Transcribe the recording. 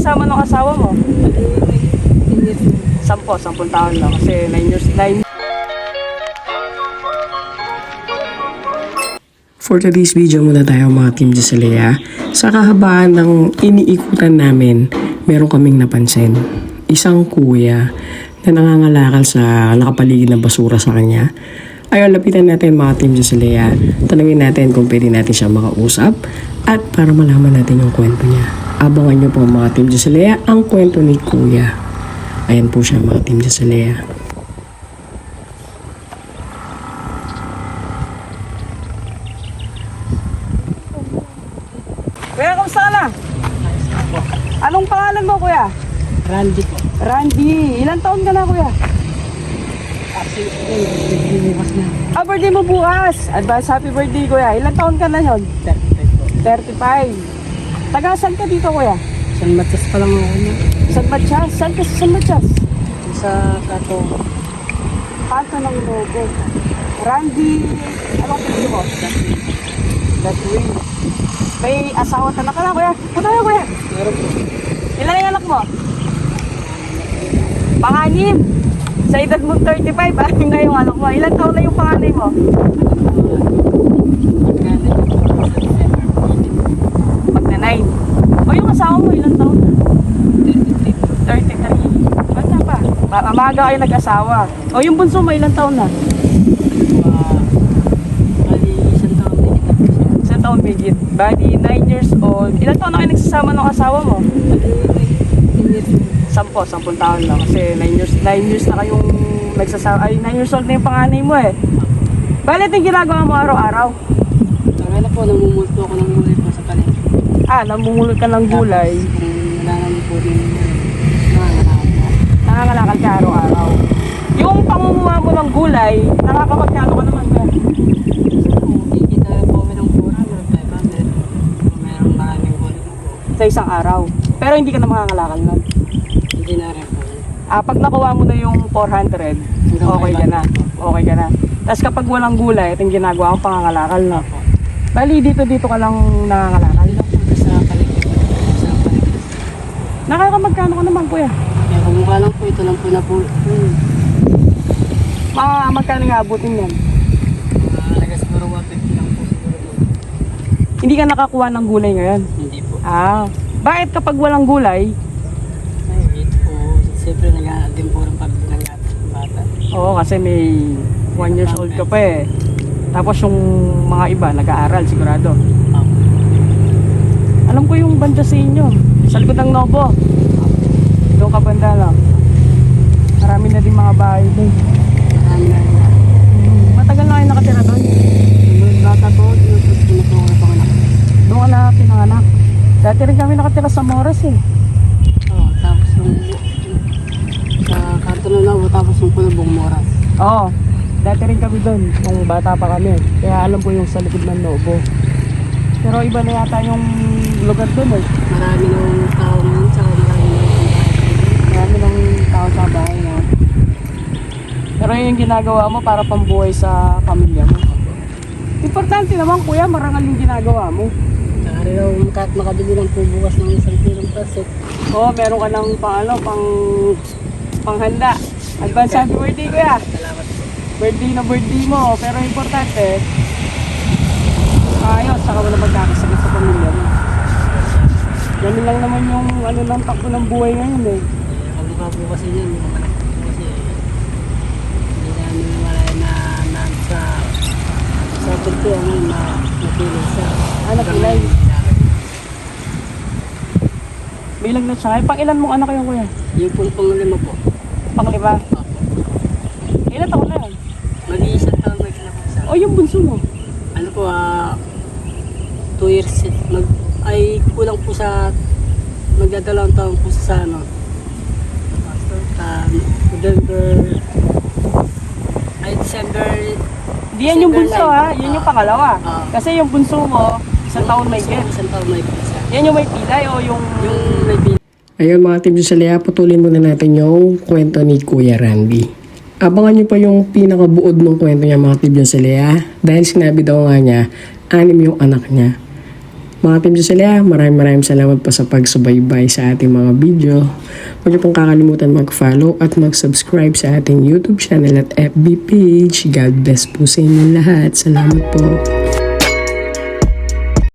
nagsasama ng asawa mo? 10 taon lang kasi 9 years, 9. For today's video muna tayo mga Team Jessalea. Sa kahabaan ng iniikutan namin, meron kaming napansin. Isang kuya na nangangalakal sa nakapaligid ng basura sa kanya. Ayun, lapitan natin mga Team Jessalea. Tanungin natin kung pwede natin siya makausap at para malaman natin yung kwento niya. Abangan nyo po mga Team Jessalea ang kwento ni kuya. Ayan po siya mga Team Jessalea. Kuya, kamusta ka na? Anong pangalan mo, kuya? Randy po. Randy. Ilang taon ka na, kuya? Bukas na. Birthday mo bukas. Advance happy birthday, kuya. Ilang taon ka na yun? 35 po. 35. Taga saan ka dito, kuya? San Matas pa lang ako na. San Matias? Saan ka sa San Matias? Sa Kato. Pato ng logo. Randy. Anong pili mo? That way. May asawa ka na ka na, kuya. Punta ka, kuya. Meron po. Ilan yung anak mo? Panganim. Sa edad mo 35, anim na yung anak mo. Ilan taon na yung panganay mo? Magna 9. O yung asawa mo, ilan taon na? 33. Bata pa. Maaga kayo nag-asawa. O yung bunso mo, ilan taon na? Bali, isang taon na kita. Isang taon bigit. Bali, 9 years old. Ilan taon na kayo nagsasama ng asawa mo? Bali, 10 taon lang. Kasi 9 years na kayong nagsasama. Ay, 9 years old na yung panganay mo eh. Bali, ito yung ginagawa mo araw-araw. Tangay na po, namumulto ako ng mulay po sa kanil. Namumulot ka ng gulay. Kung wala naman po din nangangalakal po. Nangangalakal ka araw-araw. Yung pangumuha mo ng gulay, nakakapagkano ka naman ba? Kikita po kami ng pura, meron tayo ba? Meron maraming gulay po. Sa isang araw. Pero hindi ka na mangangalakal nun. Hindi na rin po. Pag nakuha mo na yung 400, okay ka na. Okay ka na. Tapos kapag walang gulay, ito yung ginagawa ko, pangangalakal na. Bali, dito ka lang nangangalakal. Sa paligid. Sa paligid. Nakakamagkano ka naman, kuya? Kaya kumukha lang po, ito lang po na po. Magkano nga abutin yan? Halaga siguro 150 lang po siguro po. Hindi ka nakakuha ng gulay ngayon? Hindi po. Bakit kapag walang gulay? Ay, wait po. Siyempre nag-aaral din po ng pag-nag-aaral ng bata. Oo, kasi may 1 years old ka pa eh. Tapos yung mga iba, nag-aaral sigurado. Alam ko yung banda sa inyo, sa likod ng Nobo. Doon ka banda lang. Marami na din mga bahay doon. Marami na rin. Matagal na kayo nakatira doon? Nung bata po, tinutulog ko na po ako panganak. Doon ka na pinanganak. Dati rin kami nakatira sa Moras eh. Oo, tapos yung sa kanto na lang, tapos yung Pulubong Moras. Oo, dati rin kami doon nung bata pa kami. Kaya alam ko yung sa likod ng Nobo. Pero iba na yata yung lugar doon eh. Marami ng tao ngayon, tsaka Marami ng tao sa bahay na. Pero yun yung ginagawa mo para pambuhay sa pamilya mo. Importante naman kuya, marangal yung ginagawa mo. Tsaka rin ako kahit makabili lang po bukas ng 1 kilong plastic. Oo, meron ka ng panghanda. Advance happy birthday kuya. Salamat po. Birthday mo. Pero importante, ayos, saka wala magkakasakit sa pamilya mo. Ganun lang naman yung ng takbo ng buhay ngayon eh. Pagbuka po kasi yun, makanak po kasi hindi namin malaya na sa pagtuwa ngayon na napili sa Napilay. Bilang na siya. Pang ilan mong anak yung kuya? yung pang-5 po. Pang-5. Ilan taon na yan? Mag-iisang taon na kinako sa O yung bunso mo? ano po, 2 years ay kulang po sa magdadalawang taon po sa November ay December. Di yan yung bunso December ha, 9. yun yung pangalawa. Kasi yung bunso mo, isang taon may get. Isang taon may pisa. Yan yung may pilay o yung... Yung may pila. Ayun mga Team Jessalea, putulin muna natin yung kwento ni Kuya Randy. Abangan nyo pa yung pinakabuod ng kwento niya mga Team Jessalea. Dahil sinabi daw nga niya, 6 yung anak niya. Mga Team Joselia, maraming salamat po sa pagsubaybay sa ating mga video. Huwag niyo pong kakalimutan mag-follow at mag-subscribe sa ating YouTube channel at FB page. God bless po sa inyo lahat. Salamat po.